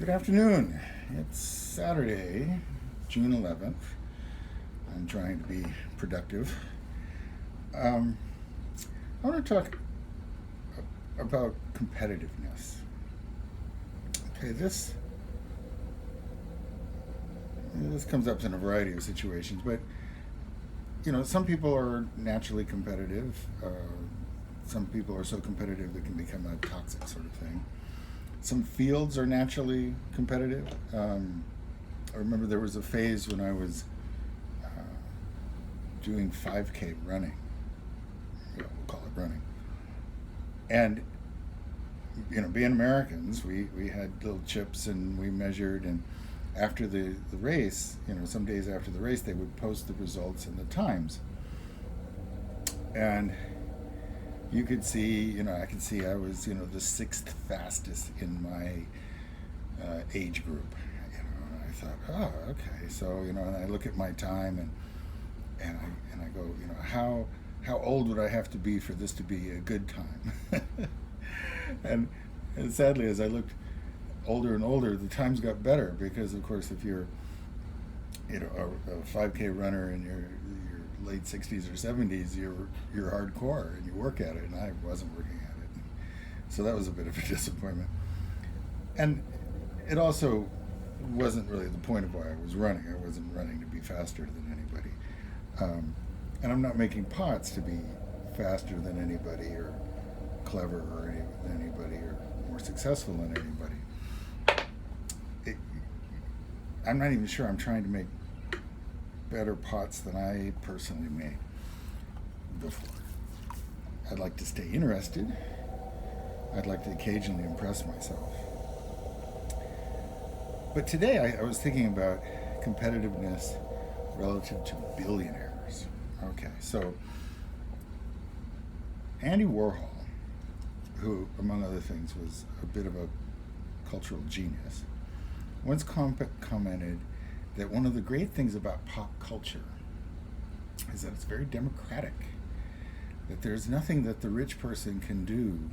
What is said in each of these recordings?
Good afternoon. It's Saturday, June 11th. I'm trying to be productive. I want to talk about competitiveness. Okay, this comes up in a variety of situations, but some people are naturally competitive. Some people are so competitive it can become a toxic sort of thing. Some fields are naturally competitive. I remember there was a phase when I was doing 5K running. We'll call it running. And being Americans, we had little chips and we measured. And after the race, some days after the race, they would post the results and the times. And you could see, I could see I was, the sixth fastest in my age group. And I thought, oh, okay. So, and I look at my time and I go, how old would I have to be for this to be a good time? and sadly, as I looked older and older, the times got better because, of course, if you're, a 5K runner in your late 60s or 70s, you're hardcore and you work at it, and I wasn't working at it. So that was a bit of a disappointment. And it also wasn't really the point of why I was running. I wasn't running to be faster than anybody. And I'm not making pots to be faster than anybody or clever than anybody or more successful than anybody. I'm not even sure I'm trying to make better pots than I personally made before. I'd like to stay interested. I'd like to occasionally impress myself. But today I was thinking about competitiveness relative to billionaires. Okay, so Andy Warhol, who, among other things, was a bit of a cultural genius, once commented that one of the great things about pop culture is that it's very democratic. That there's nothing that the rich person can do,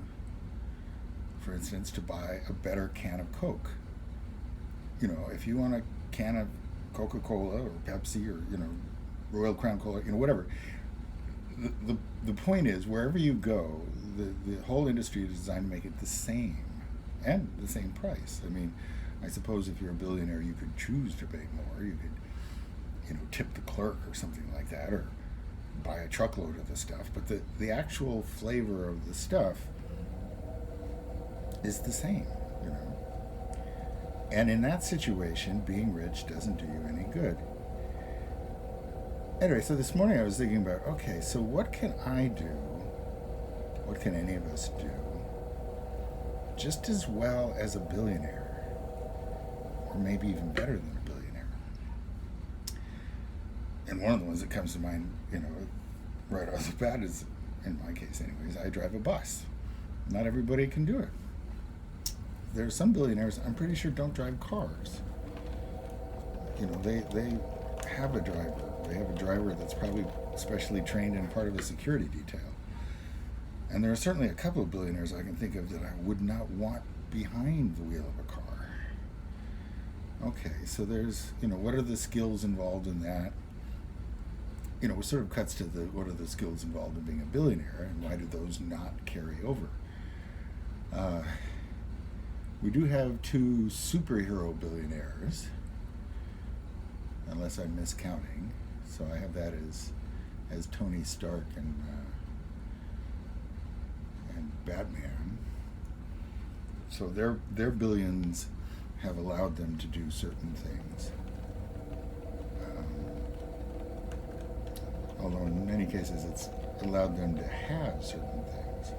for instance, to buy a better can of Coke. If you want a can of Coca-Cola or Pepsi or, Royal Crown Cola, whatever. The point is, wherever you go, the whole industry is designed to make it the same and the same price. I suppose if you're a billionaire, you could choose to pay more. You could, tip the clerk or something like that, or buy a truckload of the stuff. But the actual flavor of the stuff is the same, And in that situation, being rich doesn't do you any good. Anyway, so this morning I was thinking about, okay, so what can I do? What can any of us do just as well as a billionaire? Or maybe even better than a billionaire. And one of the ones that comes to mind, right off the bat is, in my case anyways, I drive a bus. Not everybody can do it. There are some billionaires, I'm pretty sure, don't drive cars. They have a driver. They have a driver that's probably specially trained and part of a security detail. And there are certainly a couple of billionaires I can think of that I would not want behind the wheel of a car. Okay, so there's, what are the skills involved in that? It sort of cuts to what are the skills involved in being a billionaire, and why do those not carry over? We do have two superhero billionaires, unless I'm miscounting. So I have that as Tony Stark and Batman. So their billions have allowed them to do certain things. Although in many cases it's allowed them to have certain things.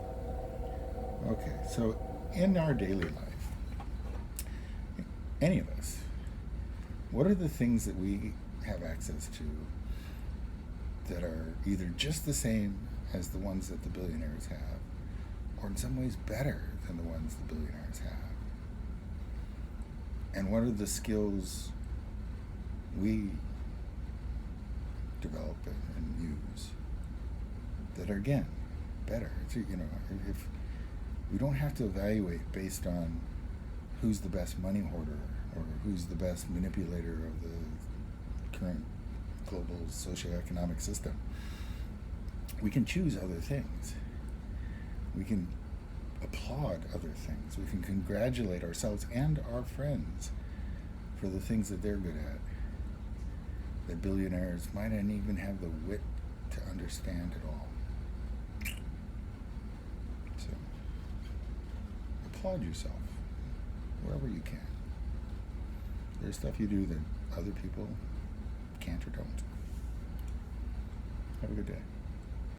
Okay, so in our daily life, any of us, what are the things that we have access to that are either just the same as the ones that the billionaires have, or in some ways better than the ones the billionaires have? And what are the skills we develop and use that are, again, better? If we don't have to evaluate based on who's the best money hoarder or who's the best manipulator of the current global socioeconomic system. We can choose other things. We can applaud other things. We can congratulate ourselves and our friends for the things that they're good at, that billionaires might not even have the wit to understand at all. So, applaud yourself wherever you can. There's stuff you do that other people can't or don't. Have a good day.